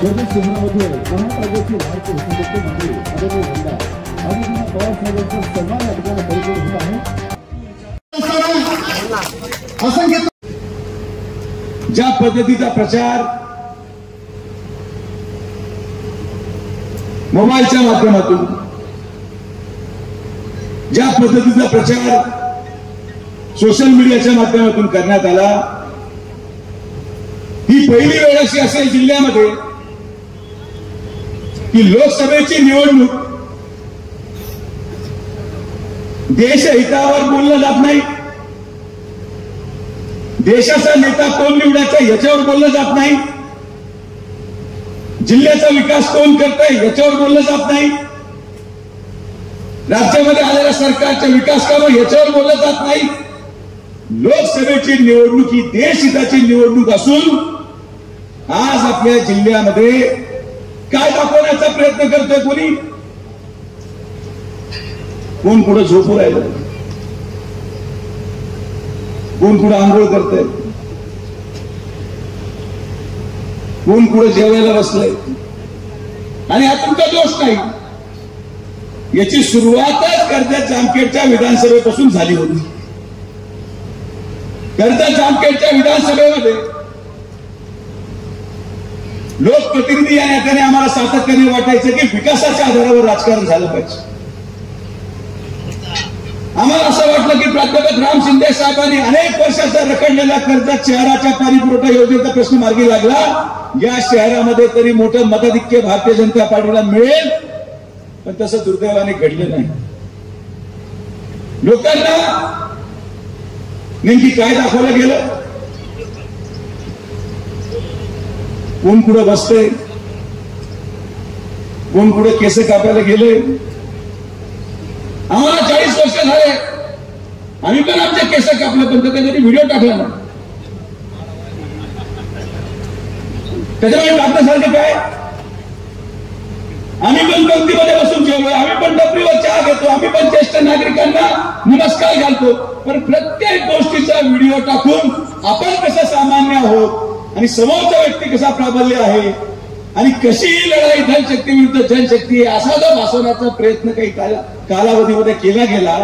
जगत शहरामध्ये महाराजाची भारतीय हिंदुत्व मंडळी आदरणीय वंदा आदरणीय पवारसाहेबांचा सन्मान या ठिकाणी परिपूर्ण होत आहे। असंख्य ज्या पद्धतीचा प्रचार मोबाईलच्या माध्यमातून, ज्या पद्धतीचा प्रचार सोशल मीडियाच्या माध्यमातून करण्यात आला, ही पहिली वेळ अशी असेल जिल्ह्यामध्ये की लोकसभेची निवडणूक देशहितावर बोललं जात नाही, देशाचा नेता कोण निवडायचा याच्यावर बोललं जात नाही, जिल्ह्याचा विकास कोण करतंय याच्यावर बोललं जात नाही, राज्यामध्ये आलेल्या सरकारच्या विकास कामं याच्यावर बोललं जात नाही। लोकसभेची निवडणूक ही देशहिताची निवडणूक असून आज आपल्या जिल्ह्यामध्ये काय दाखवण्याचा प्रयत्न करतोय कोणी? कोण पुढे झोपू राहिलं, कोण पुढे आंघोळ करतंय, कोण पुढे जेवायला बसलंय, आणि हा तुमचा दोष नाही। याची सुरुवातच कर्जत जामखेडच्या विधानसभेपासून झाली होती। कर्जत जामखेडच्या विधानसभेमध्ये लोकप्रतिनिधी या नेत्याने आम्हाला सातत्याने वाटायचं की विकासाच्या आधारावर राजकारण झालं पाहिजे। आम्हाला असं वाटलं की प्राध्यापक राम शिंदे साहेबांनी अनेक वर्षाचा रखडलेला कर्जत शहराच्या पाणी पुरवठा योजनेचा प्रश्न मार्गी लागला, या शहरामध्ये तरी मोठं मताधिक्य भारतीय जनता पार्टीला मिळेल, पण तसं दुर्दैवाने घडलं नाही। लोकांना नेमकी काय दाखवलं गेलं? कोण पुढे बसते, कोण पुढे केस कापायला गेले। आम्हाला 40 वर्ष झाले, आम्ही पण आमचे केस कापले, पण कधी व्हिडिओ टाकला ना, त्याच्यामुळे टाकण्यासारखं काय? आम्ही पण पंक्तीमध्ये बसून जेवलो, आम्ही पण टपरीवर चहा घेतो, आम्ही पण ज्येष्ठ नागरिकांना नमस्कार घालतो, पण प्रत्येक गोष्टीचा व्हिडिओ टाकून आपण कसं सामान्य आहोत आणि समोरचा व्यक्ती कसा प्राबल्य आहे आणि कशी ही लढाई धनशक्ती विरुद्ध जनशक्ती आहे असा जो भासवण्याचा प्रयत्न काही कालावधीमध्ये केला गेला।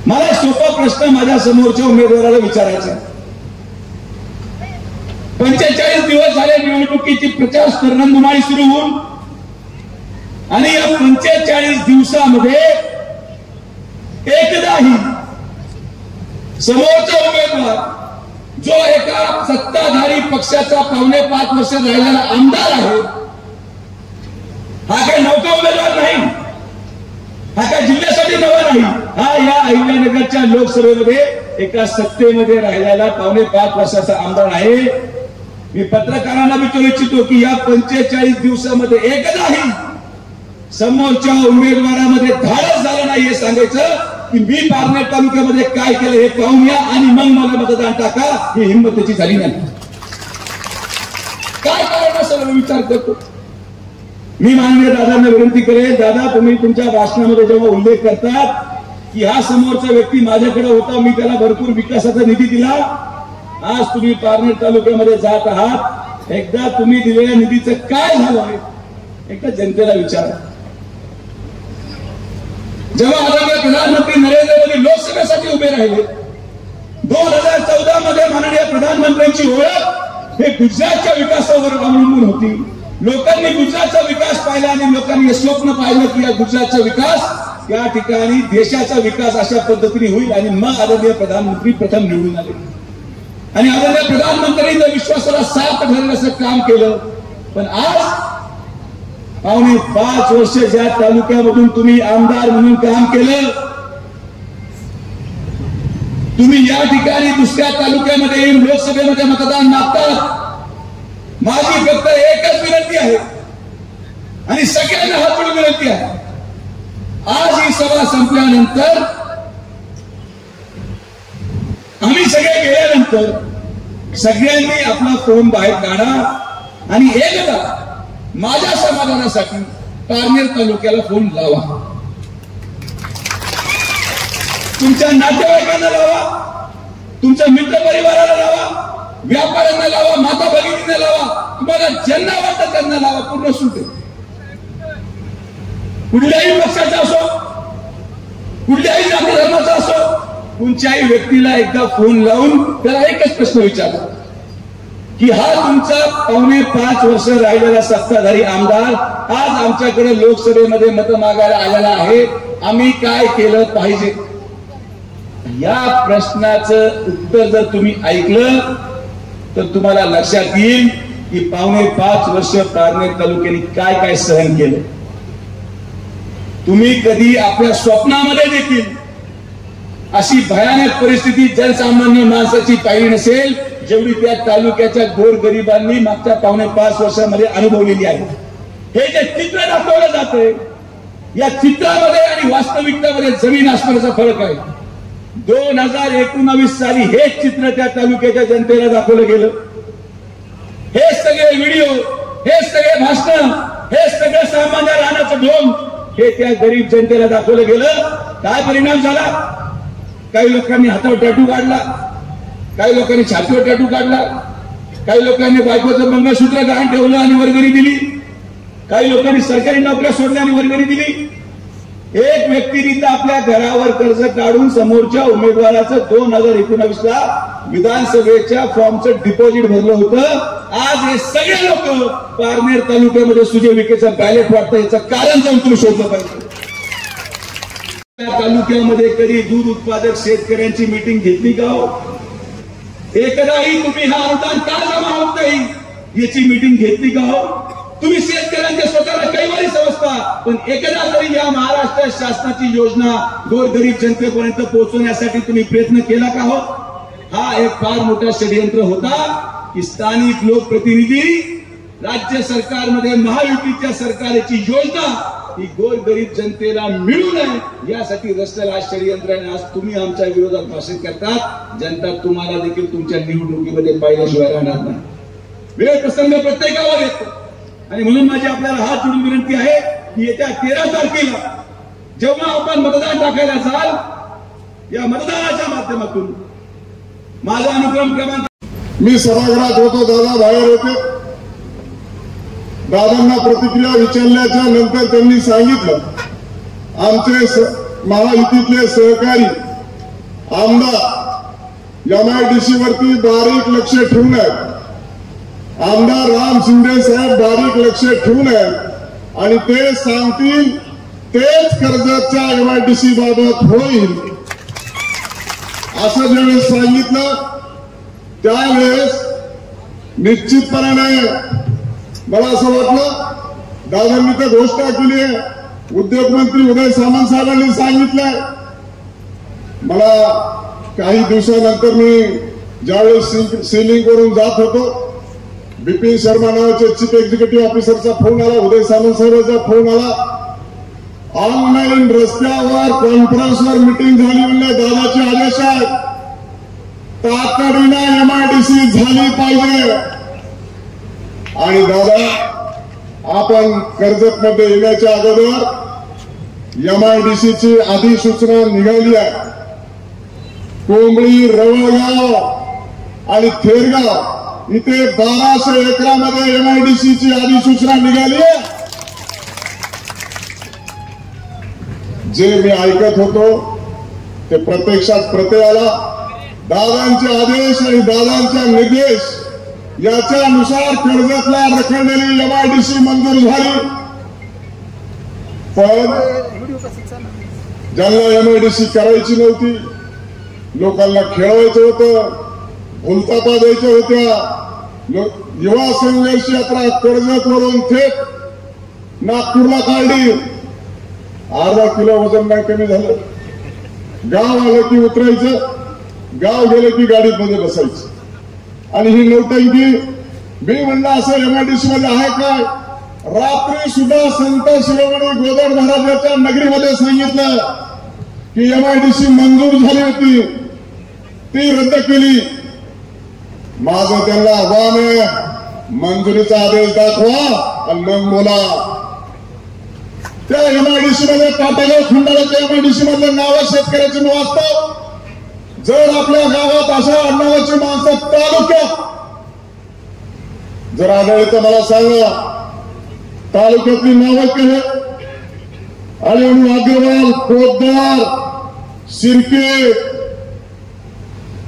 मला एक सोपा प्रश्न माझ्या समोरच्या उमेदवाराला विचारायचा आहे। 45 दिवस झाले निवडणुकीची प्रचार रणधुमाळी सुरू होऊन, आणि या 45 दिवसामध्ये एकदाही समोरचा उमेदवार जो एका सत्ताधारी पक्षाचा 5.5 वर्ष राहिलेला आमदार आहे, हा काही नौका उमेदवार नाही, हा काही जिल्ह्यासाठी नवा नाही, हा या अहिल्यानगरच्या लोकसभेमध्ये एका सत्तेमध्ये राहिलेला 5.5 वर्षाचा आमदार आहे। मी पत्रकारांना विचारू इच्छितो की या 45 दिवसामध्ये एकदाही समोरच्या उमेदवारामध्ये धाडस झालं नाही हे सांगायचं की मी पारनेर तालुक्यामध्ये काय केलं हे पाहूया आणि मग मला मतदान टाका, ही हिंमत त्याची झाली नाही। काय कारण असेल विचार करतो मी। माननीय दादांना विनंती करेन, दादा तुम्ही तुमच्या भाषणामध्ये जेव्हा उल्लेख करतात की हा समोरचा व्यक्ती माझ्याकडे होता, मी त्याला भरपूर विकासाचा निधी दिला, आज तुम्ही पारनेर तालुक्यामध्ये जात आहात, एकदा तुम्ही दिलेल्या निधीचं काय झालं आहे एकदा जनतेला विचारा। जेव्हा आदरणीय प्रधानमंत्री नरेंद्र मोदी लोकसभेसाठी उभे राहिले, 2014 मध्ये माननीय प्रधानमंत्र्यांची ओळख हे गुजरातच्या विकासावर अवलंबून होती। लोकांनी गुजरातचा विकास पाहिला आणि लोकांनी हे स्वप्न पाहिलं की या गुजरातचा विकास या ठिकाणी देशाचा विकास अशा पद्धतीने होईल, आणि मग आदरणीय प्रधानमंत्री प्रथम निवडून आले आणि आदरणीय प्रधानमंत्र्यांनी विश्वासाला साथ ठरेल असं काम केलं। पण आज 5.5 वर्ष ज्या तालुक्यामधून तुम्ही आमदार म्हणून काम केलं, तुम्ही या ठिकाणी दुसऱ्या तालुक्यामध्ये येऊन लोकसभेमध्ये मतदान मागतात। माझी फक्त एकच विनंती आहे आणि सगळ्यांना हात जोडून विनंती आहे, आज ही सभा संपल्यानंतर आम्ही सगळे गेल्यानंतर सगळ्यांनी आपला फोन बाहेर काढा आणि एकदा माझ्या समाधानासाठी पारनेर तालुक्याला फोन लावा, तुमच्या नातेवाईकांना लावा, तुमच्या मित्र परिवाराला लावा, व्यापाऱ्यांना लावा, माता भगिनींना लावा, तुम्हाला ज्यांना वाटतं त्यांना लावा, पूर्ण सूट आहे. कुठल्याही पक्षाचा असो, कुठल्याही जाती धर्माचा असो, कोणत्याही व्यक्तीला एकदा फोन लावून त्याला एकच प्रश्न विचारला की हा तुमचा 4.5 वर्ष राहिलेला सत्ताधारी आमदार आज आमच्याकडे लोकसभेमध्ये मत मागायला आलेला आहे, आम्ही काय केलं पाहिजे? या प्रश्नाचं उत्तर जर तुम्ही ऐकलं तर तुम्हाला लक्षात येईल की 4.5 वर्ष पारनेर तालुक्याने काय काय सहन केलं. तुम्ही कधी आपल्या स्वप्नामध्ये देखील अशी भयानक परिस्थिती जनसामान्य माणसाची पाहिली नसेल जेवढी त्या तालुक्याच्या गोरगरिबांनी मागच्या 4.5 वर्षामध्ये अनुभवलेली आहे. हे जे चित्र दाखवलं जातंय या चित्रामध्ये आणि वास्तविकतामध्ये जमीन आसमानाचा फरक आहे. 2019 साली हेच चित्र त्या तालुक्याच्या जनतेला दाखवलं गेलं. हे सगळे व्हिडिओ, हे सगळे भाषण, हे सगळं सामान्य राहण्याचं ढोंग हे त्या गरीब जनतेला दाखवलं गेलं. काय परिणाम झाला? काही लोकांनी हातावर टॅटू काढला, काही लोकांनी छातीवर टॅटू काढला, काही लोकांनी बायकोचं मंगळसूत्र गहाण ठेवलं आणि वर्गणी दिली, काही लोकांनी सरकारी नोकऱ्या सोडल्या आणि वर्गणी दिली. एक व्यक्तीने आपल्या घरावर कर्ज काढून समोरच्या उमेदवाराचं 2019 विधानसभेच्या फॉर्मचं डिपॉझिट भरलं होतं. आज हे सगळे लोक पारनेर तालुक्यामध्ये सुजय विखेचं बॅलेट वाटतं. याचं कारण जाऊन तुम्ही शोधलं पाहिजे. तालुक्यामध्ये कधी दूध उत्पादक शेतकऱ्यांची मीटिंग घेतली का हो? एकदाही तुम्ही हा अनुदान का जमा होत नाही याची मीटिंग घेतली का हो? तुम्ही शेतकऱ्यांच्या स्वतःला कैवारी समजता, पण एकदा तरी या महाराष्ट्र शासनाची योजना गोरगरीब जनतेपर्यंत पोहोचवण्यासाठी तुम्ही प्रयत्न केला का हो? हा एक फार मोठा षडयंत्र होता की स्थानिक लोकप्रतिनिधी राज्य सरकारमध्ये महायुतीच्या सरकारची योजना ही गोरगरीब जनतेला मिळू नये यासाठी रचलेला षडयंत्र आहे. आज तुम्ही आमच्या विरोधात भाषण करतात, जनता तुम्हाला देखील तुमच्या निवडणुकीमध्ये पाहिल्याशिवाय राहणार नाही. वेळ प्रसंग प्रत्येकावर येतो आणि म्हणून माझी आपल्याला हात जोडून विनंती आहे की येत्या 13 तारखेला जेव्हा आपण मतदान टाकायला जाल, या मतदानाच्या माध्यमातून माझा अनुक्रम क्रमांक. मी सभागृहात होतो, दादा बाहेर होते. दादांना प्रतिक्रिया विचारल्याच्या नंतर त्यांनी सांगितलं आमचे महायुतीतले सहकारी आमदार MIDC वरती बारीक लक्ष ठेवून आहेत. आमदार राम शिंदे साहेब बारीक लक्ष ठेवून आहेत आणि ते सांगतील तेच कर्जतच्या MIDC बाबत होईल असं ज्यावेळेस सांगितलं त्यावेळेस निश्चितपणे मला असं वाटलं दादांनी तर घोषणा केली आहे. उद्योग मंत्री उदय सामंत साहेबांनी सांगितलंय. मला काही दिवसानंतर मी ज्यावेळेस सीलिंग करून जात होतो, बिपिन शर्मा नावाचे चीफ एक्झिक्युटिव्ह ऑफिसरचा फोन आला, उदय सामंत साहेबांचा फोन आला. ऑनलाईन रस्त्यावर कॉन्फरन्सवर मिटिंग झाली म्हणजे दादाचे आदेश आहेत तातडीनं MIDC झाली पाहिजे. आणि दादा आपण कर्जतमध्ये येण्याच्या अगोदर MIDCची अधिसूचना निघाली आहे. कोंबळी, रवळगाव आणि थेरगाव इथे 1200 एकरामध्ये MIDCची अधिसूचना निघाली आहे. जे मी ऐकत होतो ते प्रत्यक्षात प्रत्यय आला. दादांचे आदेश आणि दादांचा निर्देश याच्यानुसार कर्जतला रखडलेली MIDC मंजूर झाली. पण ज्यांना MIDC करायची नव्हती, लोकांना खेळवायचं होतं, भूलतापा द्यायच्या होत्या, युवा संघर्ष यात्रा कर्जतवरून थेट नागपूरला काढली. अर्धा किलो वजन नाही कमी झालं. गाव आलं की उतरायचं, गाव गेलं की गाडीत मध्ये बसायचं. आणि ही नौटंकी मी म्हणलं असं MIDC मध्ये आहे काय? रात्री सुद्धा संत शिरोमणी गोदड महाराजांच्या नगरीमध्ये सांगितलं की MIDC मंजूर झाली होती, ती रद्द केली. माझं त्यांना आव्हान आहे, मंजुरीचा आदेश दाखवा आणि मग बोला. त्या MIDC मध्ये पाटागाव खंडाळ्याच्या MIDC मधलं नाव शेतकऱ्याची वाचतो. जर आपल्या गावात अशा नावाची माणसं तालुक्यात जर आढळले तर मला सांगा, तालुक्यातली नावं काय? आणि अग्रवाल, पोद्दार, शिर्के,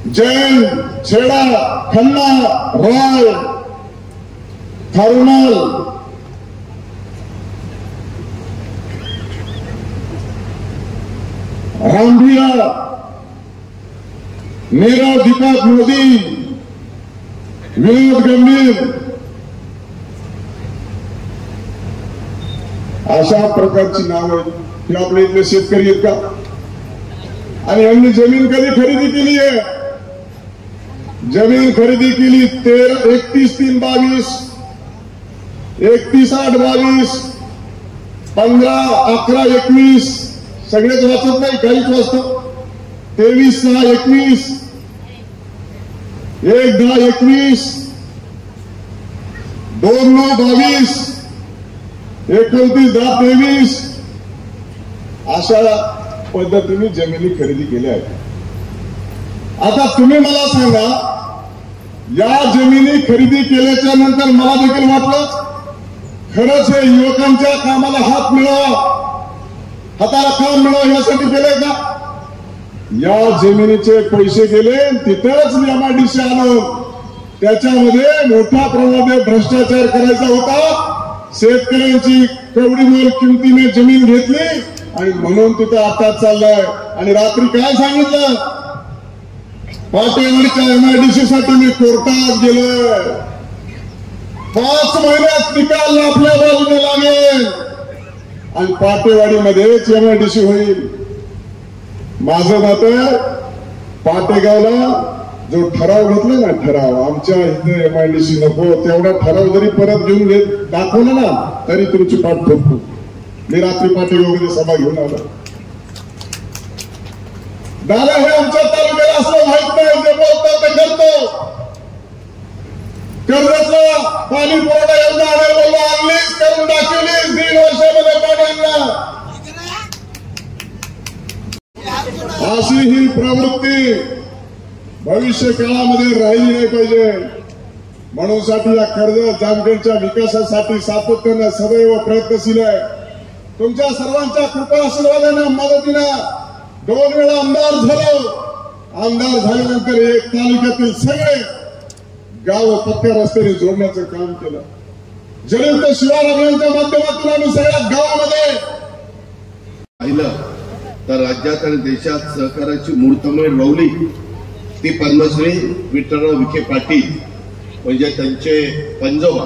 जैन, छेडा, खन्ना, रॉय, थारुणाल, रामभिया, नीरव दीपक मोदी, विनोद गंभीर, अशा प्रकारची नावं हे आपल्या इथले शेतकरी आहेत का? आणि यांनी जमीन कधी खरेदी केली आहे? जमीन खरेदी केली 31/3/22, 31/8/22, 15/11/21, सगळेच वाचत नाही, काहीच वाचतो. 23/6/21, 1/10/21, 2/9/22, 29/10/23 अशा पद्धतीने जमिनी खरेदी केल्या आहेत. आता तुम्ही मला सांगा, या जमिनी खरेदी केल्याच्या नंतर मला देखील वाटलं खरंच हे युवकांच्या कामाला हात मिळावा, हाताला काम मिळावं यासाठी केलंय का? या जमिनीचे पैसे गेले, तिथंच MIDC आलो, त्याच्यामध्ये मोठ्या प्रमाणात भ्रष्टाचार करायचा होता. शेतकऱ्यांची केवढी मोल किमतीने जमीन घेतली आणि म्हणून तिथं आता चाललंय. आणि रात्री काय सांगितलं? पाटेवाडीच्या MIDC साठी मी कोर्टात गेलोय, 5 महिन्यात निकाल आपल्या बाजूने लागेल आणि पाटेवाडीमध्येच MIDC होईल. माझं मत आहे, पाटेगावला जो ठराव घेतला ना, ठराव आमच्या इथे MIDC नको, तेवढा ठराव जरी परत घेऊन दाखवला ना तरी तुमची पाठ ठोकतो. मी रात्री पाटेगावमध्ये सभा घेऊन आलो. दादा हे आमच्या तालुक्याला असं माहित नाही, जे बोलतो ते करतो. कर्जतला पाणी पुरवठा योजना आणलीच, करून दाखवलीच 1.5 वर्षामध्ये पाण्याला. अशी ही प्रवृत्ती भविष्य काळामध्ये राहिली नाही पाहिजे. म्हणून साठी या कर्जत जामखेडच्या विकासासाठी सातत्यानं सदैव प्रयत्नशील आहे. तुमच्या सर्वांच्या कृपा आशीर्वादानं मदतीनं 2 वेळा आमदार झालो. आमदार झाल्यानंतर एक तालुक्यातील सगळे गाव पक्क्या रस्त्याने जोडण्याचं काम केलं. जलयुक्त शिवार अभियानाच्या माध्यमातून आम्ही सगळ्या गावामध्ये पाहिलं तर राज्यात आणि देशात सहकाराची मूर्तमेढ रोवली ती पद्मश्री विठ्ठलराव विखे पाटील म्हणजे त्यांचे पंजोबा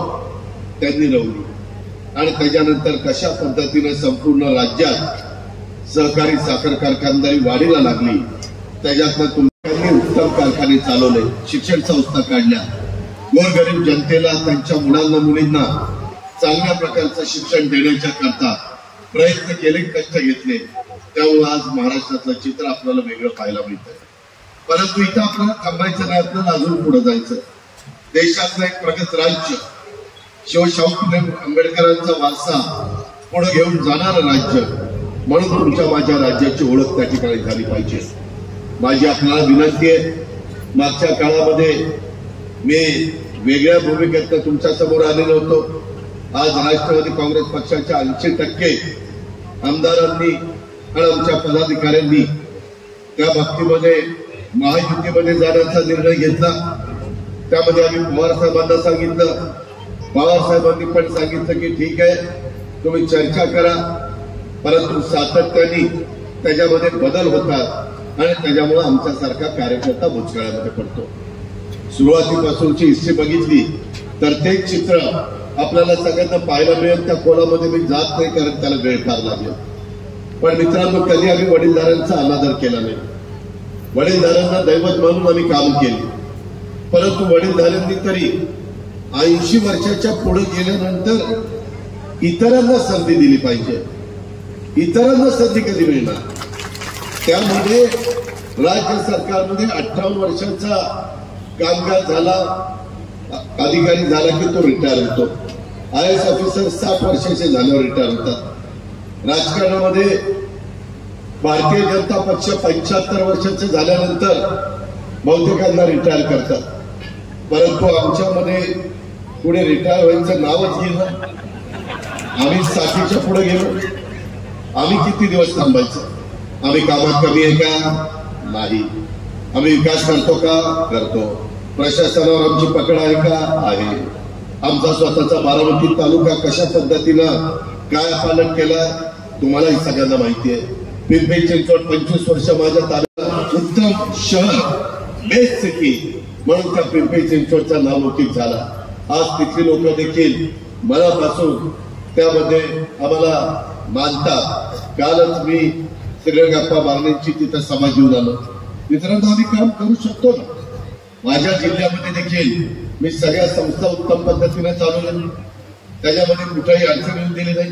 त्यांनी रोवली. आणि त्याच्यानंतर कशा पद्धतीने संपूर्ण राज्यात सहकारी साखर कारखानदारी वाढीला लागली, त्याच्यातनं तुमच्यानी उत्तम कारखाने चालवले, शिक्षण संस्था काढल्या, गोरगरीब जनतेला त्यांच्या मुलांना मुलींना चांगल्या प्रकारचं शिक्षण देण्याच्या करता प्रयत्न केले, कष्ट घेतले. त्यामुळे आज महाराष्ट्रातलं चित्र आपल्याला वेगळं पाहायला मिळतंय. परंतु इथं आपल्याला थांबायचं नाही, आपल्याला अजून पुढे जायचं. देशातलं एक प्रगत राज्य, शिवशाहू फुले आंबेडकरांचा वारसा पुढे घेऊन जाणारं राज्य म्हणून तुमच्या माझ्या राज्याची ओळख त्या ठिकाणी झाली पाहिजे. माझी आपल्याला विनंती आहे, मागच्या काळामध्ये मी वेगळ्या भूमिकेत तुमच्या समोर आलेलो होतो. आज राष्ट्रवादी काँग्रेस पक्षाच्या 80% आमदारांनी आणि आमच्या पदाधिकाऱ्यांनी त्या बाबतीमध्ये महायुतीमध्ये जाण्याचा निर्णय घेतला. त्यामध्ये आम्ही पवार साहेबांना सांगितलं, पवार साहेबांनी पण सांगितलं की ठीक आहे तुम्ही चर्चा करा, परंतु सातत्याने त्याच्यामध्ये बदल होतात आणि त्याच्यामुळे आमच्यासारखा कार्यकर्ता भूतकाळामध्ये पडतो. सुरुवातीपासूनची हिस्ट्री बघितली तर तेच चित्र आपल्याला सगळ्यांना पाहायला मिळेल. त्या खोलामध्ये मी जात नाही कारण त्याला वेळ फार लागेल. पण मित्रांनो, कधी आम्ही वडीलधाऱ्यांचा अनादर केला नाही. वडीलधाऱ्यांना दैवत म्हणून आम्ही काम केले. परंतु वडीलधाऱ्यांनी तरी 80 वर्षाच्या पुढे गेल्यानंतर इतरांना संधी दिली पाहिजे. इतरांना संधी कधी मिळणार? त्यामध्ये राज्य सरकारमध्ये 58 वर्षाचा कामगार झाला, अधिकारी झाला की तो रिटायर होतो. IAS ऑफिसर 60 वर्षाचे झाल्यावर रिटायर होतात. राजकारणामध्ये भारतीय जनता पक्ष 75 वर्षाचे झाल्यानंतर बहुतेकांना रिटायर करतात. परंतु आमच्यामध्ये पुढे रिटायर व्हायचं नावच घेणं. आम्ही 60च्या पुढे गेलो. आम्ही किती दिवस थांबायचं? आम्ही कामात कमी आहे का? नाही. आम्ही विकास करतो का? करतो. प्रशासनावर आमची पकड आहे का? आहे. आमचा स्वतःचा बारामती तालुका कशा पद्धतीनं काय पालन केलं तुम्हालाही सगळ्यांना माहिती आहे. पिंपरी चिंचवड 25 वर्ष माझ्या तालुक्यात उत्तम शहर बेस्ट सिटी म्हणून त्या पिंपरी चिंचवडचा नावलौकिक झाला. आज तिथली लोक देखील मनापासून त्यामध्ये आम्हाला मानतात. कालच मी सगळ्या गप्पा मारण्याची तिथं सभा घेऊन आलो. मित्रांनो, आम्ही काम करू शकतो ना. माझ्या जिल्ह्यामध्ये देखील मी सगळ्या संस्था उत्तम पद्धतीने चालवल्या. त्याच्यामध्ये कुठेही अडचण येऊन दिली नाही.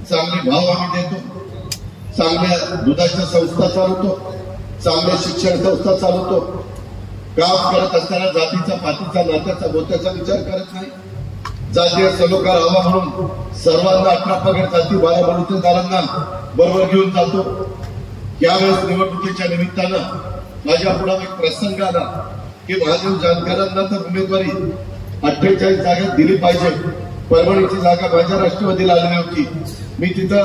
चांगले भाव आम्ही देतो. चांगल्या दुधाच्या संस्था चालवतो. चांगल्या शिक्षण संस्था चालवतो. काम करत असताना जातीचा पातीचा नात्याचा गोत्याचा विचार करत नाही. जातीय सलोखा राहावा म्हणून सर्वांना 18 पगड जाती 12 बलुतेदारांना बरोबर घेऊन जातो. यावेळेस निवडणुकीच्या निमित्तानं माझ्या पुढे एक प्रसंग आला की महादेव जानकरांना तर उमेदवारी 48 जागा दिली पाहिजे. परभणीची जागा माझ्या राष्ट्रवादीला आलेली होती. मी तिथं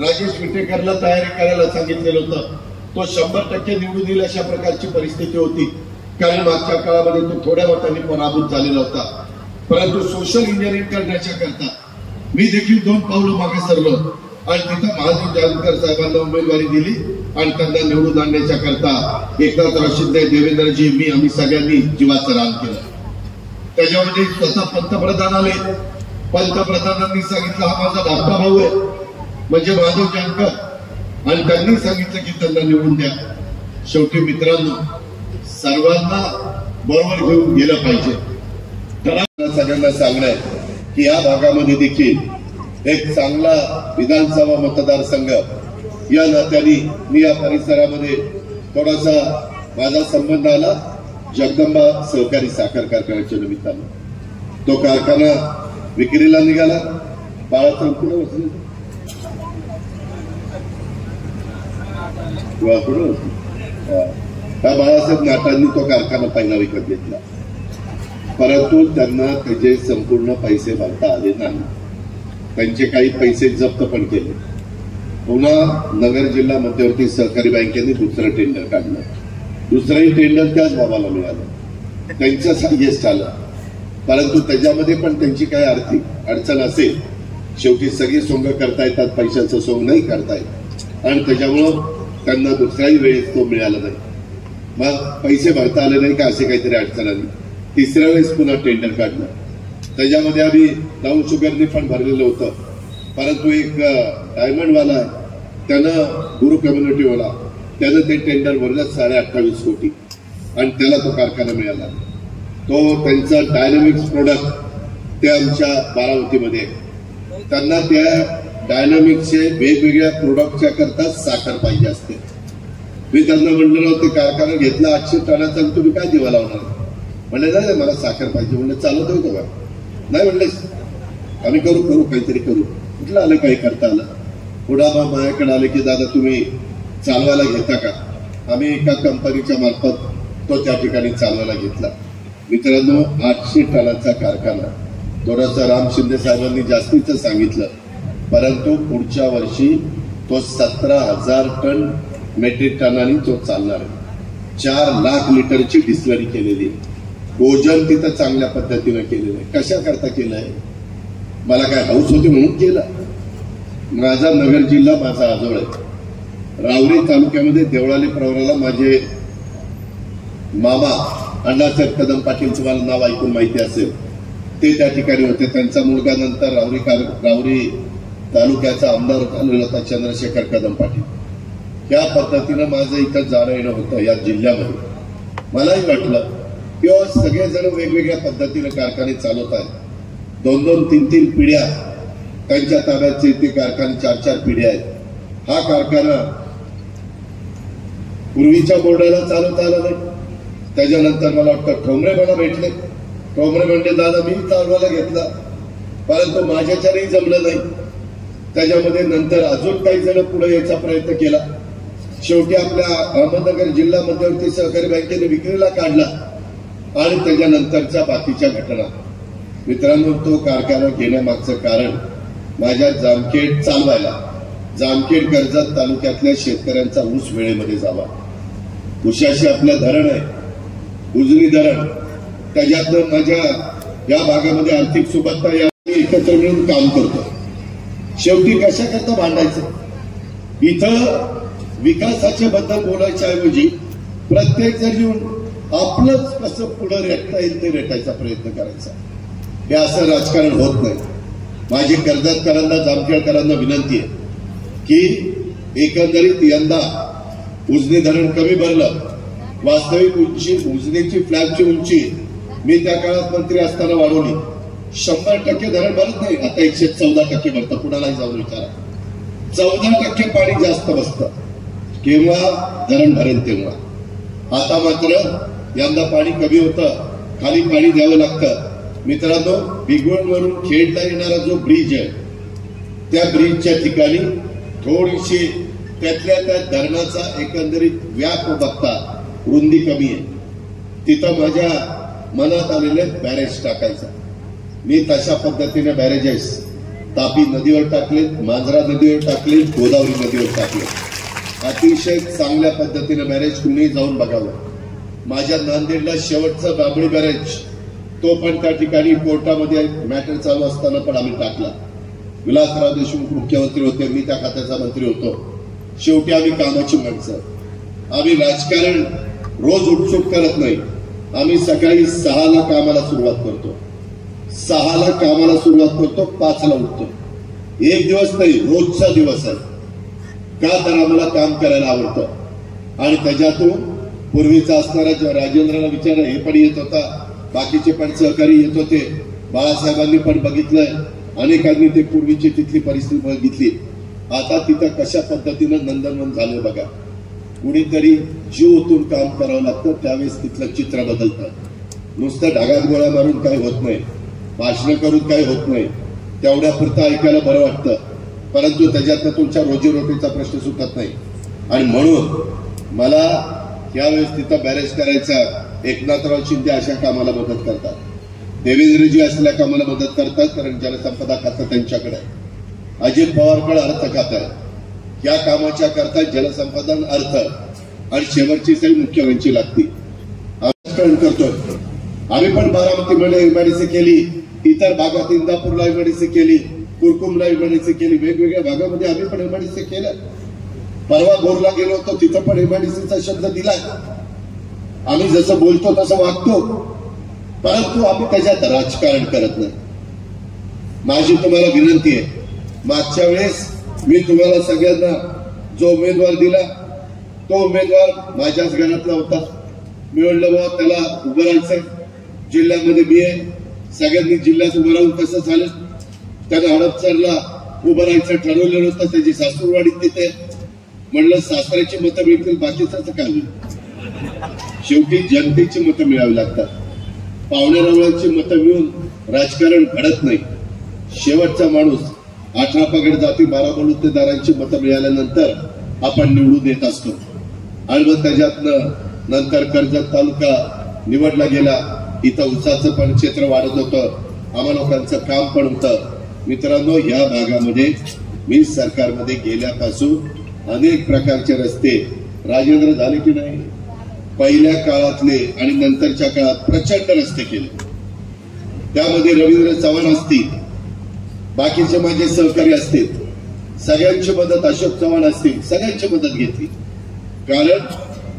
राजेश विटेकरला तयारी करायला सांगितलेलं होतं. तो 100% निवडून येईल अशा प्रकारची परिस्थिती होती. कारण मागच्या काळामध्ये तो थोड्या मतांनी पराभूत झालेला होता. परंतु सोशल इंजिनिअरिंग करण्याच्या करता मी देखील 2 पावलं मागे सरलो आणि तिथं महादेव जानकर साहेबांना उमेदवारी दिली आणि त्यांना निवडून आणण्याच्या करता एकनाथराव शिंदे, देवेंद्रजी, मी आम्ही सगळ्यांनी जीवाचं रान केलं. त्याच्यामध्ये स्वतः पंतप्रधान आले. पंतप्रधानांनी सांगितलं हा माझा धाकटा भाऊ आहे म्हणजे महादेव जानकर आणि त्यांनी सांगितलं की त्यांना निवडून द्या. शेवटी मित्रांनो, सर्वांना बरोबर घेऊन गेलं पाहिजे. सगळ्यांना सांगणं की या भागामध्ये देखील एक चांगला विधानसभा मतदारसंघ या नात्याने मी या परिसरामध्ये थोडासा माझा संबंध आला. जगदंबा सहकारी साखर कारखान्याच्या निमित्तानं तो कारखाना विक्रीला निघाला. बाळासाहेब कुठे बसले? बाळासाहेब नाटांनी तो कारखाना पहिला विकत घेतला. परंतु त्यांना त्याचे संपूर्ण पैसे भरता आले नाही. त्यांचे काही पैसे जप्त पण केले. पुन्हा नगर जिल्हा मध्यवर्ती सहकारी बँकेने दुसरं टेंडर काढलं. दुसरंही टेंडर त्याच भावाला मिळालं. त्यांचं हायेस्ट आलं. परंतु त्याच्यामध्ये पण त्यांची काही आर्थिक अडचण असेल. शेवटी सगळी सोंग करता येतात, पैशाचं सोंग नाही करता येत आणि त्याच्यामुळं त्यांना दुसऱ्याही वेळेस तो मिळाला नाही. मग पैसे भरता आले नाही का असे काहीतरी अडचण आली. तिसऱ्या वेळेस पुन्हा टेंडर काढलं. त्याच्यामध्ये आम्ही ब्राऊन शुगरने पण भरलेलं होतं. परंतु एक डायमंडवाला आहे त्यानं गुरु कम्युनिटीवाला त्यानं ते टेंडर भरलं 28.5 कोटी आणि त्याला तो कारखाना मिळाला. तो त्यांचा डायनामिक्स प्रोडक्ट ते आमच्या बारामतीमध्ये त्यांना त्या डायनामिक्सचे वेगवेगळ्या प्रोडक्टच्या करता साखर पाहिजे असते. मी त्यांना म्हणलं ते कारखाना घेतला 800 टनाचा तुम्ही काय दिवा लावणार? म्हणले नाही मला साखर पाहिजे. म्हणलं चालत होतो का? नाही म्हणले आम्ही करू काहीतरी करू. कुठलं आलं काही करता आलं. पुढा माझ्याकडे आले की दादा तुम्ही चालवायला घेता का? आम्ही एका कंपनीच्या मार्फत तो त्या ठिकाणी चालवायला घेतला. मित्रांनो, 800 टनाचा कारखाना. थोडासा राम शिंदे साहेबांनी जास्तीचं सांगितलं. परंतु पुढच्या वर्षी तो 17,000 टन मेट्रिक टनांनी तो चालणार आहे. 4 लाख लिटरची डिस्लरी केलेली आहे. भोजन तिथं चांगल्या पद्धतीनं केलेलं आहे. कशा करता केलं आहे? मला काय हाऊस होती म्हणून केलं. माझा नगर जिल्हा माझा आजोळ आहे. रावरी तालुक्यामध्ये देवळाली प्रवराला माझे मामा अण्णासाहेब कदम पाटील, तुम्हाला नाव ऐकून माहिती असेल, ते त्या ठिकाणी होते. त्यांचा मुलगा नंतर रावरी तालुक्याचा आमदार झालेला होता चंद्रशेखर कदम पाटील. त्या पद्धतीनं माझं इथं जाणं येणं होतं या जिल्ह्यामध्ये. मलाही वाटलं किंवा सगळेजण वेगवेगळ्या पद्धतीनं कारखाने चालवत आहेत. 2-2, 3-3 पिढ्या त्यांच्या ताब्याचे ते कारखाने 4-4 पिढ्या आहेत. हा कारखाना पूर्वीच्या बोर्डाला चालवता आला नाही. त्याच्यानंतर मला वाटतं ठोंबरे मला भेटले. ठोंबरे म्हणले दादा मी चालवायला घेतला परंतु माझ्याच्याने जमलं नाही. त्याच्यामध्ये नंतर अजून काही जण पुढे यायचा प्रयत्न केला. शेवटी आपल्या अहमदनगर जिल्हा मध्यवर्ती सहकारी बँकेने विक्रीला काढला आणि त्याच्यानंतरच्या बाकीच्या घटना मित्रांनो, तो कारखाना घेण्यामागचं कारण माझ्या जामखेड चालवायला, जामखेड कर्जत तालुक्यातल्या शेतकऱ्यांचा ऊस वेळेमध्ये जावा. ऊसाशी आपलं धरण आहे, उजनी धरण, त्याच्यातनं माझ्या या भागामध्ये आर्थिक सुबत्ता या एकत्र मिळून काम करतो. शेवटी कशा करता भांडायचं? इथं विकासाच्या बद्दल बोलायच्या ऐवजी प्रत्येक जण येऊन आपलंच कसं पुढे रेटता येईल ते रेटायचा प्रयत्न करायचा. हे असं राजकारण होत नाही. माझी कर्जतकरांना, जामखेडकरांना विनंती आहे की एकंदरीत यंदा उजनी धरण कमी भरलं. वास्तविक उंची, उजनीची फ्लॅगची उंची मी त्या काळात मंत्री असताना वाढवली. 100% धरण भरत नाही, आता 114% भरतं. कुणालाही जाऊन विचारा. 14% पाणी जास्त बसतं. केव्हा धरण भरेल तेव्हा. आता मात्र यंदा पाणी कमी होतं, खाली पाणी द्यावं लागतं. मित्रांनो, बिगवणवरून खेडला येणारा जो ब्रिज आहे, त्या ब्रिजच्या ठिकाणी थोडीशी त्यातल्या त्या धरणाचा एकंदरीत व्याप बघता रुंदी कमी आहे. तिथं माझ्या मनात आलेले बॅरेज टाकायचा. मी तशा पद्धतीने बॅरेजेस तापी नदीवर टाकले, मांजरा नदीवर टाकले, गोदावरी नदीवर टाकले. अतिशय चांगल्या पद्धतीने बॅरेज कुणी जाऊन बघावं. माझ्या नांदेडला शेवटचा बाबळी बॅरेज, तो पण त्या ठिकाणी कोर्टामध्ये मॅटर चालू असताना पण आम्ही टाकला. विलासराव देशमुख मुख्यमंत्री होते, मी त्या खात्याचा मंत्री होतो. शेवटी आम्ही कामाची माणसं. आम्ही राजकारण रोज उत्सुक करत नाही. आम्ही सकाळी 6ला कामाला सुरुवात करतो, 6ला कामाला सुरुवात करतो, 5ला उठतो. एक दिवस नाही, रोजचा दिवस आहे. का तर आम्हाला काम करायला आवडतं. आणि त्याच्यातून पूर्वीचा असणारा राजेंद्रला विचार हे पण येत होता, बाकीचे पण सहकारी येत होते. बाळासाहेबांनी पण बघितलंय, अनेकांनी ते पूर्वीची तिथली परिस्थिती बघितली. आता तिथं कशा पद्धतीनं नंदनवन झालं बघा. कुणीतरी जीव ओतून काम करावं लागतं, त्यावेळेस तिथलं चित्र बदलतं. नुसतं ढगात गोळा मारून काही होत नाही, भाषणं करून काही होत नाही. तेवढ्या पुरतं ऐकायला बरं वाटतं, परंतु त्याच्यातनं तुमच्या रोजीरोटीचा प्रश्न सुटत नाही. आणि म्हणून मला यावेळेस तिथं बॅरेज करायचा. एकनाथराव शिंदे अशा कामाला मदत करतात, देवेंद्रजी असल्या कामाला मदत करतात, कारण जलसंपदा खातं त्यांच्याकडे आहे. अजित पवारकडे अर्थ खातं आहे. या कामाच्या करता जलसंपादन, अर्थ आणि शेवटची सही मुख्यमंत्री लागती. आम्ही करतोय. आम्ही पण बारामतीमध्ये एमआयडीसी केली, इतर भागात इंदापूरला एमआयडीसी केली, कुरकुमला एमआयडीसी केली. वेगवेगळ्या भागामध्ये आम्ही पण एमआयडीसी केलं. परवा भोरला गेलो होतो, तिथं पण एमआयडीसीचा शब्द दिलाय. आम्ही जसं बोलतो तसं वागतो, परंतु आम्ही त्याच्यात राजकारण करत नाही. माझी तुम्हाला विनंती आहे, मागच्या वेळेस मी तुम्हाला सगळ्यांना जो उमेदवार दिला, तो उमेदवार माझ्याच घरातला होता. मी म्हणलं बाबा त्याला उभं राहायचंय, जिल्ह्यामध्ये मी आहे. सगळ्यांनी जिल्ह्यात उभं राहून कसं झालं, त्यानं हडपसरला उभं राहायचं ठरवलेलं होतं. त्याची सासूरवाडी तिथे. म्हणलं सासऱ्याची मतं मिळतील, बाकीचं काय होईल. शेवटी जनतेची मतं मिळावी लागतात. पाहुण्यारावळ्यांची मतं मिळून राजकारण घडत नाही. शेवटचा माणूस 18 पगड जाती 12 बलुतेदारांची मतं मिळाल्यानंतर आपण निवडून येत असतो. आणि मग त्याच्यातनं नंतर कर्जत तालुका निवडला गेला. इथं ऊसाचं पण क्षेत्र वाढत होतं, आम्हा लोकांचं काम पण होतं. मित्रांनो, या भागामध्ये मी सरकारमध्ये गेल्यापासून अनेक प्रकारचे रस्ते राजेंद्र झाले की नाही, पहिल्या काळातले आणि नंतरच्या काळात प्रचंड रस्ते केले. त्यामध्ये रवींद्र चव्हाण असतील, बाकीचे माझे सहकारी असतील, सगळ्यांची मदत, अशोक चव्हाण असतील, सगळ्यांची मदत घेतली. कारण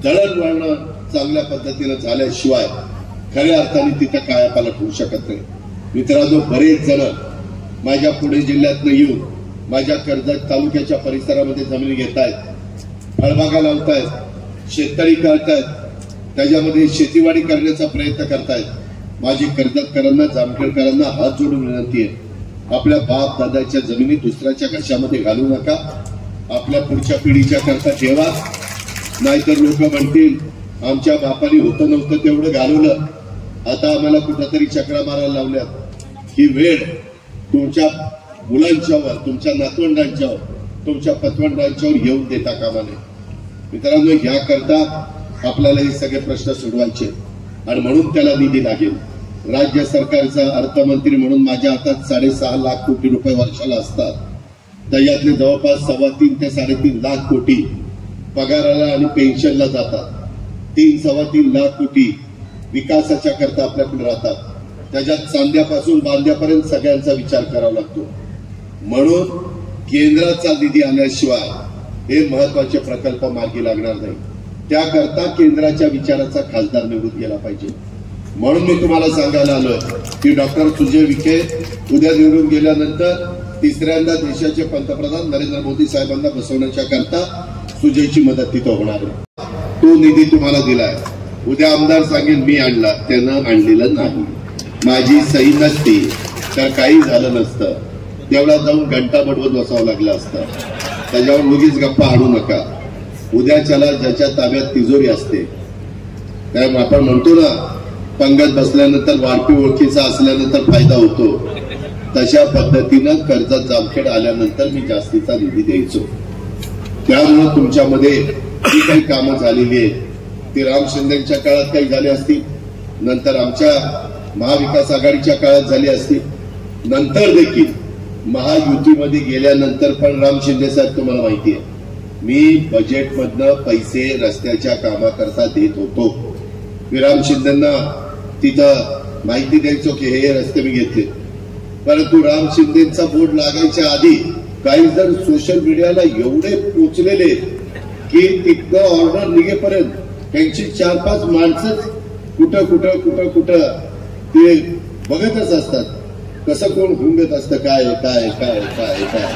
दळणवळण चांगल्या पद्धतीनं झाल्याशिवाय खऱ्या अर्थाने तिथं कायापालट होऊ शकत नाही. मित्रांनो, बरेच जण माझ्या पुणे जिल्ह्यातनं येऊन माझ्या कर्जत तालुक्याच्या परिसरामध्ये जमिनी घेत आहेत, फळबागा लावतायत, शेतकरी करतायत, त्याच्यामध्ये शेतीवाडी करण्याचा प्रयत्न करतायत. माझी कर्जतकरांना, जामखेडकरांना हात जोडून विनंती आहे, आपल्या बाप दादाच्या जमिनी दुसऱ्याच्या घशामध्ये घालू नका. आपल्या पुढच्या पिढीच्या करता ठेवा. नाहीतर लोक म्हणतील आमच्या बापाने होतं नव्हतं तेवढं घालवलं, आता आम्हाला कुठंतरी चक्रा मारायला लावल्यात. ही वेळ तुमच्या मुलांच्यावर, तुमच्या नातवंडांच्यावर, तुमच्या पतवंडांच्यावर येऊन देता कामा नये. मित्रांनो, याकरता आपल्याला हे सगळे प्रश्न सोडवायचे आणि म्हणून त्याला निधी लागेल. राज्य सरकारचा अर्थमंत्री म्हणून माझ्या हातात 6.5 लाख कोटी रुपये वर्षाला असतात. त्याच्यातले जवळपास 3.25 ते 3.5 लाख कोटी पगाराला आणि पेन्शनला जातात. 3-3.25 लाख कोटी विकासाच्या करता आपल्याकडे राहतात. त्याच्यात चांद्यापासून बांध्यापर्यंत सगळ्यांचा विचार करावा लागतो. म्हणून केंद्राचा निधी आल्याशिवाय हे महत्वाचे प्रकल्प मार्गी लागणार नाही. त्याकरता केंद्राच्या विचाराचा खासदार निवडून गेला पाहिजे. म्हणून मी तुम्हाला सांगायला आलोय की डॉक्टर सुजय विखे उद्या निवडून गेल्यानंतर तिसऱ्यांदा देशाचे पंतप्रधान नरेंद्र मोदी साहेबांना बसवण्याच्या करता सुजयची मदत तिथं होणार आहे. तो निधी तुम्हाला दिलाय. उद्या आमदार सांगेल मी आणला, त्यानं आणलेलं नाही, माझी सही नसती तर काही झालं नसतं. तेवढा जाऊन घंटा बडवत बसावं लागलं असतं. त्याच्यावर उगीच गप्पा आणू नका. उद्याच्याला ज्याच्या ताब्यात तिजोरी असते, कारण आपण म्हणतो ना पंगत बसल्यानंतर वाढपी ओळखीचा असल्यानंतर फायदा होतो, तशा पद्धतीनं कर्जत जामखेड आल्यानंतर मी जास्तीचा निधी द्यायचो. त्यामुळे तुमच्यामध्ये जी काही कामं झालेली आहेत ती राम शिंदेच्या काळात काही झाली असतील, नंतर आमच्या महाविकास आघाडीच्या काळात झाली असतील, नंतर देखील महायुतीमध्ये गेल्यानंतर पण राम शिंदे साहेब तुम्हाला माहिती आहे मी बजेटमधनं पैसे रस्त्याच्या कामाकरता देत होतो. मी राम शिंदेंना तिथं माहिती द्यायचो की हे रस्ते मी घेतले. परंतु राम शिंदेचा बोर्ड लागायच्या आधी काही जण सोशल मीडियाला एवढे पोचलेले की तिथनं ऑर्डर निघेपर्यंत त्यांची 4-5 माणसंच कुठं ते बघतच असतात. कसं कोण घुंगत असतं, काय काय काय काय काय.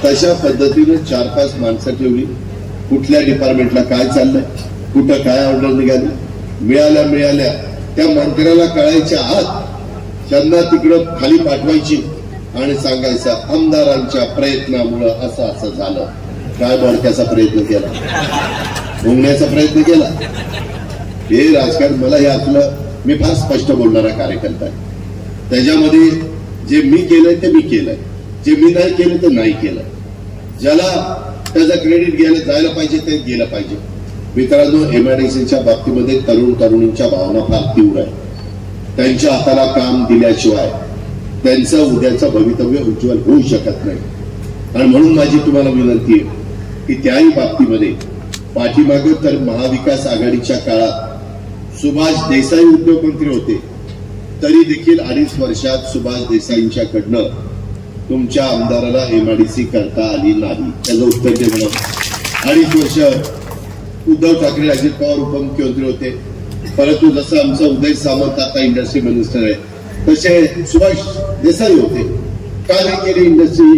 तशा पद्धतीने 4-5 माणसं ठेवली. कुठल्या डिपार्टमेंटला काय चाललंय, कुठं काय ऑर्डर निघाली, मिळाल्या त्या मंत्र्याला कळायच्या आत त्यांना तिकडं खाली पाठवायची आणि सांगायचं आमदारांच्या प्रयत्नामुळं असं झालं. काय बडक्याचा प्रयत्न केला, घुमण्याचा प्रयत्न केला. हे राजकारण मला हे आपलं मी फार स्पष्ट बोलणारा कार्यकर्ता आहे. त्याच्यामध्ये जे मी केलंय ते मी केलंय, जे मी नाही केलं ते नाही केलं. ज्याला त्याचं क्रेडिट जायला पाहिजे ते गेलं पाहिजे. मित्रांनो, एमआयडीसीच्या बाबतीमध्ये तरुण तरुणींच्या भावना फार तीव्र आहे. त्यांच्या हाताला काम दिल्याशिवाय त्यांचं उद्याचं भवितव्य उज्ज्वल होऊ शकत नाही. आणि म्हणून माझी तुम्हाला विनंती आहे की त्याही बाबतीमध्ये पाठीमागं तर महाविकास आघाडीच्या काळात सुभाष देसाई उद्योगमंत्री होते, तरी देखील 2.5 वर्षात सुभाष देसाईंच्याकडनं तुमच्या आमदाराला एमआयडीसी करता आली नाही. त्याचं उत्तर दे मला. 2.5 वर्ष उद्धव ठाकरे अजित पवार उपमुख्यमंत्री होते, परंतु जसं आमचा उदय सामंत आता इंडस्ट्री मिनिस्टर आहे तसे सुभाष देसाई होते. का नाही केली इंडस्ट्री,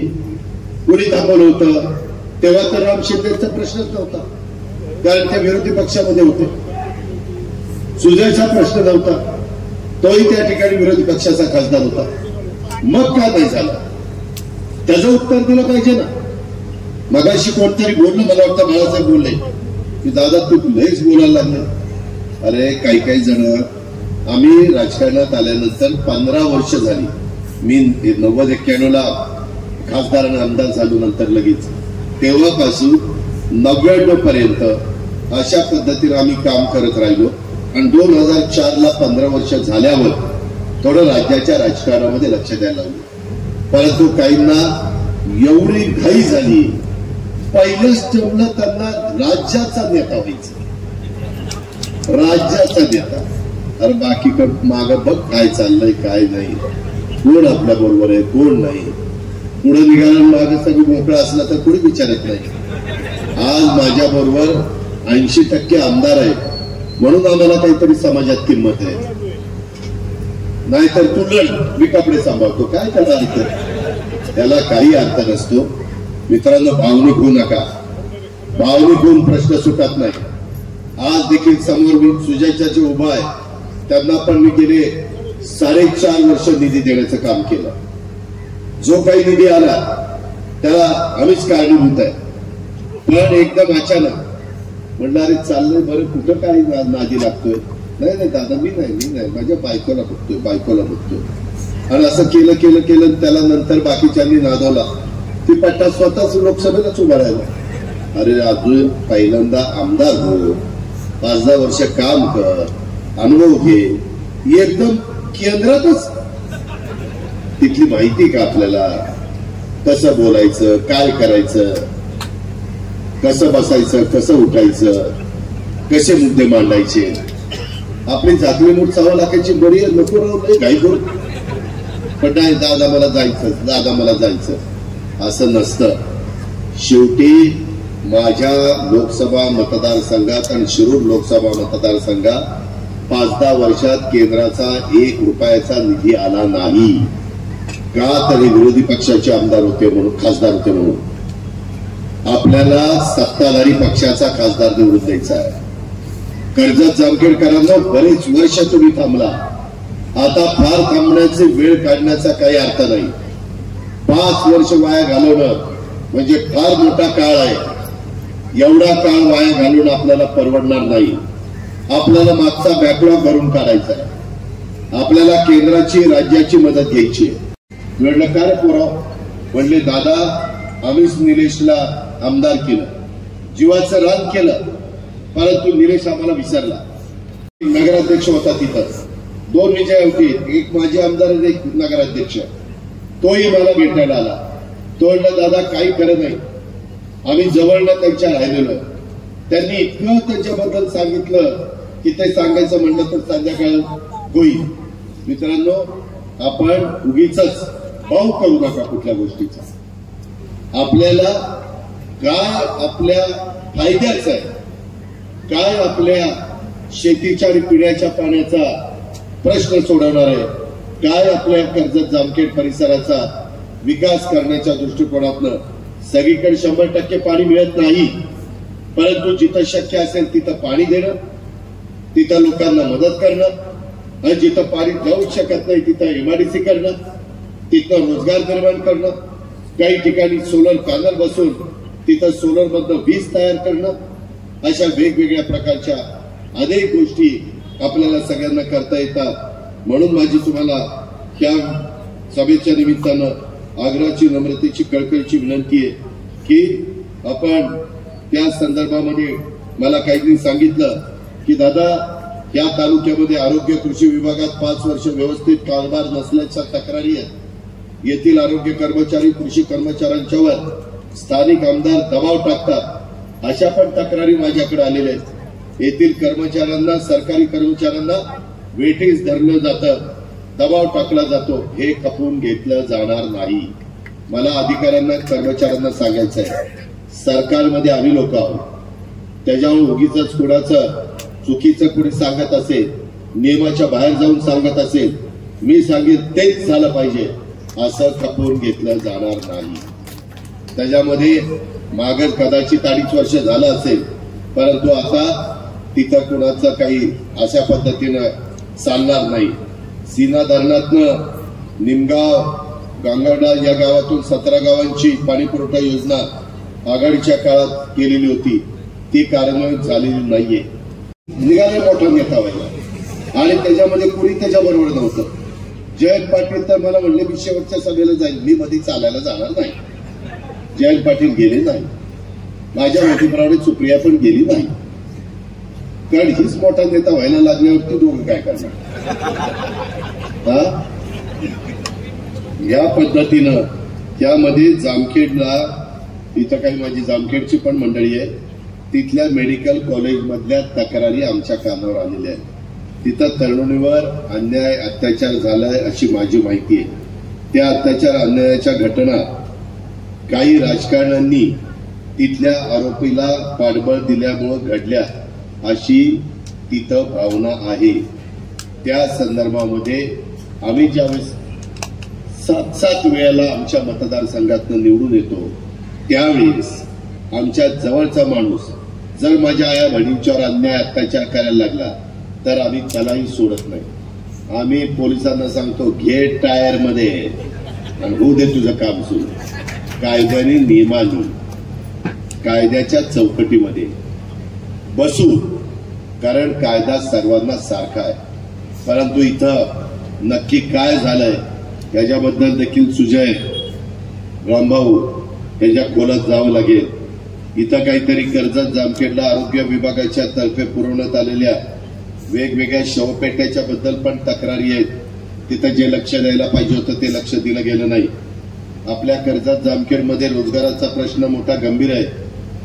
कोणी थांबवलं होतं? तेव्हा तर राम शिंदेचा प्रश्नच नव्हता, कारण ते विरोधी पक्षामध्ये होते. सुजयचा प्रश्न नव्हता, तोही त्या ठिकाणी विरोधी पक्षाचा खासदार होता. मग का नाही झालं त्याचं उत्तर दिलं पाहिजे ना. मगाशी कोणतरी बोललं, मला वाटतं बाळासाहेब बोलले की दादा तू लयच बोलायला लागले. अरे काही जण आम्ही राजकारणात आल्यानंतर 15 वर्ष झाली. मी 90-91ला खासदार आणि आमदार झालो, नंतर लगेच तेव्हापासून 99 पर्यंत अशा पद्धतीने आम्ही काम करत राहिलो. आणि 2004ला 15 वर्ष झाल्यावर थोडं राज्याच्या राजकारणामध्ये लक्ष द्यायला लागलो. परंतु काहींना एवढी घाई झाली, पहिलंच ठेवलं त्यांना राज्याचा नेता व्हायचं, राज्याचा नेता. अरे बाकी मागं बघ काय चाललंय काय नाही, कोण आपल्या बरोबर आहे कोण नाही. पुढे निघाला मागं सगळं मोकळा असला तर कोणी विचारत नाही. आज माझ्या बरोबर 80% आमदार आहेत म्हणून आम्हाला काहीतरी समाजात किंमत आहे. नाहीतर तू लढ, मी कपडे सांभाळतो, काय करणार इथं? त्याला काही अर्थ नसतो. मित्रांनो, भावनिक होऊ नका. भावनिक होऊन प्रश्न सुटत नाही. आज देखील समोर मी सुजयच्या जे उभा आहे त्यांना पण मी गेले 4.5 वर्ष निधी देण्याचं काम केलं. जो काही निधी आला त्याला आम्हीच कारणीभूत आहे. पण एकदम अचानक म्हणलं अरे चाललंय बरं, कुठं काय नादी लागतोय. नाही दादा मी नाही माझ्या बायकोला बघतोय. आणि असं केलं त्याला नंतर बाकीच्यांनी नादवला. ती पट्टा स्वतःच लोकसभेलाच उभा राहिला. अरे अजून पहिल्यांदा आमदार हो, 5-10 वर्ष काम कर, अनुभव घे. एकदम केंद्रातच तिथली माहिती का आपल्याला? कसं बोलायचं, काय करायचं, कसं बसायचं, कसं उठायचं, कसे मुद्दे मांडायचे. आपली जागली मूठ 6 लाखाची बरी नको राहू नाही घाई करू. पण नाही, दादा मला जायचं, दादा मला जायचं असं नसतं. शेवटी माझ्या लोकसभा मतदारसंघात आणि शिरूर लोकसभा मतदारसंघात 5-10 वर्षात केंद्राचा 1 रुपयाचा निधी आला नाही. का? तर विरोधी पक्षाचे आमदार होते म्हणून, खासदार होते म्हणून. आपल्याला सत्ताधारी पक्षाचा खासदार निवडून द्यायचा आहे. कर्जत जामखेडकरांना बरेच वर्ष तुम्ही थांबला. आता फार थांबण्याची वेळ काढण्याचा काही अर्थ नाही. 5 वर्ष वाया घालवणं म्हणजे फार मोठा काळ आहे. एवढा काळ वाया घालवणं आपल्याला परवडणार नाही. आपल्याला मागचा बॅकलॉग भरून काढायचा आहे. आपल्याला केंद्राची, राज्याची मदत घ्यायची. म्हणलं काय रे पोराव? म्हणले दादा आम्हीच निलेशला आमदार केलं, जीवाचं रान केलं, परंतु निलेश आम्हाला विसरला. नगराध्यक्ष होता तिथं, 2 विजय होते, एक माजी आमदार आणि एक नगराध्यक्ष. तोही मला भेटायला आला. तो म्हणला दादा काही खरं नाही, आम्ही जवळनं त्यांच्या राहिलेलो. त्यांनी इतकं त्यांच्याबद्दल सांगितलं की ते सांगायचं म्हणलं तर संध्याकाळ होईल. मित्रांनो, आपण उगीच भाव करू नका कुठल्या गोष्टीचा. आपल्याला काय आपल्या फायद्याचं आहे, काय आपल्या शेतीच्या आणि पिण्याच्या पाण्याचा प्रश्न सोडवणार आहे, काय आपल्या कर्जत जामखेड परिसराचा विकास करण्याच्या दृष्टिकोनातनं. सगळीकडे 100% पाणी मिळत नाही, परंतु जिथं शक्य असेल तिथं पाणी देणं, तिथं लोकांना मदत करणं, आणि जिथं पाणी जाऊ शकत नाही तिथं MIDC करणं, तिथं रोजगार निर्माण करणं, काही ठिकाणी सोलर पॅनल बसून तिथं सोलर मधनं वीज तयार करणं, अशा वेगवेगळ्या प्रकारच्या अनेक गोष्टी आपल्याला सगळ्यांना करता येतात. म्हणून माझी तुम्हाला या सभेच्या निमित्तानं आग्रहाची, नम्रतेची, कळकळीची विनंती आहे की आपण त्या संदर्भामध्ये मला काहींनी सांगितलं की दादा या तालुक्यामध्ये आरोग्य कृषी विभागात 5 वर्ष व्यवस्थित कारभार नसल्याच्या तक्रारी आहेत. येथील आरोग्य कर्मचारी, कृषी कर्मचाऱ्यांच्यावर स्थानिक आमदार दबाव टाकतात, अशा पण तक्रारी माझ्याकडे आलेल्या आहेत. येथील कर्मचाऱ्यांना, सरकारी कर्मचाऱ्यांना वेठीस धरलं जातं, दबाव टाकला जातो. हे खपवून घेतलं जाणार नाही. मला अधिकाऱ्यांना, कर्मचाऱ्यांना सांगायचं आहे, सरकारमध्ये आम्ही लोक आहोत. त्याच्यामुळे उगीच कुणाचं चुकीचं कुणी सांगत असेल, नियमाच्या बाहेर जाऊन सांगत असेल, मी सांगेन तेच झालं पाहिजे असं खपवून घेतलं जाणार नाही. त्याच्यामध्ये मागच कदाचित 2.5 वर्ष झालं असेल, परंतु आता तिथं कुणाचं काही अशा पद्धतीनं चालणार नाही. सीना धरणातनं निमगाव, गांगर्डा या गावातून 17 गावांची पाणीपुरवठा योजना आघाडीच्या काळात केलेली होती, ती कार्यान्वित झालेली नाहीये. निघाले मोठा नेता व्हायला आणि त्याच्यामध्ये कुणी त्याच्याबरोबर नव्हतं. जयंत पाटील तर मला म्हणले मी शेवटच्या सभेला जाईल, मी मध्ये चालायला जाणार नाही. जयंत पाटील गेले नाही, माझ्या मोठीप्रमाणे सुप्रिया पण गेली नाही. कारण हीच मोठा नेता व्हायला लागल्यावरती दोघं काय करणार? या पद्धतीनं त्यामध्ये जामखेडला, इथं काही माझी जामखेडची पण मंडळी आहे, तिथल्या मेडिकल कॉलेज मधल्या तक्रारी आमच्या कानावर आलेल्या आहेत. तिथं तरुणीवर अन्याय, अत्याचार झालाय अशी माझी माहिती आहे. त्या अत्याचार, अन्यायाच्या घटना काही राजकारण्यांनी तिथल्या आरोपीला पाठबळ दिल्यामुळं घडल्या अशी तिथं भावना आहे. त्या संदर्भामध्ये आम्ही ज्यावेळेस 7-7 वेळेला आमच्या मतदारसंघातनं निवडून येतो, त्यावेळेस आमच्या जवळचा माणूस जर माझ्या आया बहिणींच्यावर अन्याय, अत्याचार करायला लागला तर आम्ही त्यालाही सोडत नाही. आम्ही पोलिसांना सांगतो, घे टायर मध्ये आणि होऊ दे तुझं काम सुरू. कायद्याने, नियमाने, कायद्याच्या चौकटीमध्ये बसू, कारण कायदा सर्वांना सारखा आहे. परंतु इथं नक्की काय झालंय याच्याबद्दल देखील सुजय रामभाऊ यांच्या खोलात जावं लागेल. इथं काहीतरी कर्जत जामखेडला आरोग्य विभागाच्या तर्फे पुरवण्यात आलेल्या वेगवेगळ्या शवपेट्याच्या बद्दल पण तक्रारी आहेत. तिथं जे लक्ष द्यायला पाहिजे होतं ते लक्ष दिलं गेलं नाही. आपल्या कर्जत जामखेडमध्ये रोजगाराचा प्रश्न मोठा गंभीर आहे.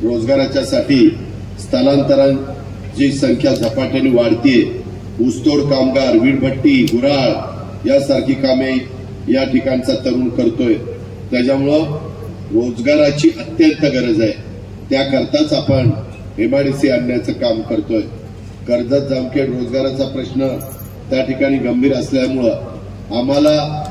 रोजगाराच्यासाठी स्थलांतरांची संख्या झपाट्याने वाढतीये. ऊसतोड कामगार, वीटभट्टी, गुऱ्हाळ यासारखी कामे या ठिकाणचा तरुण करतोय. त्याच्यामुळं रोजगाराची अत्यंत गरज आहे. त्याकरताच आपण एमआयडीसी आणण्याचं काम करतोय. कर्जत जामखेड रोजगाराचा प्रश्न त्या ठिकाणी गंभीर असल्यामुळं आम्हाला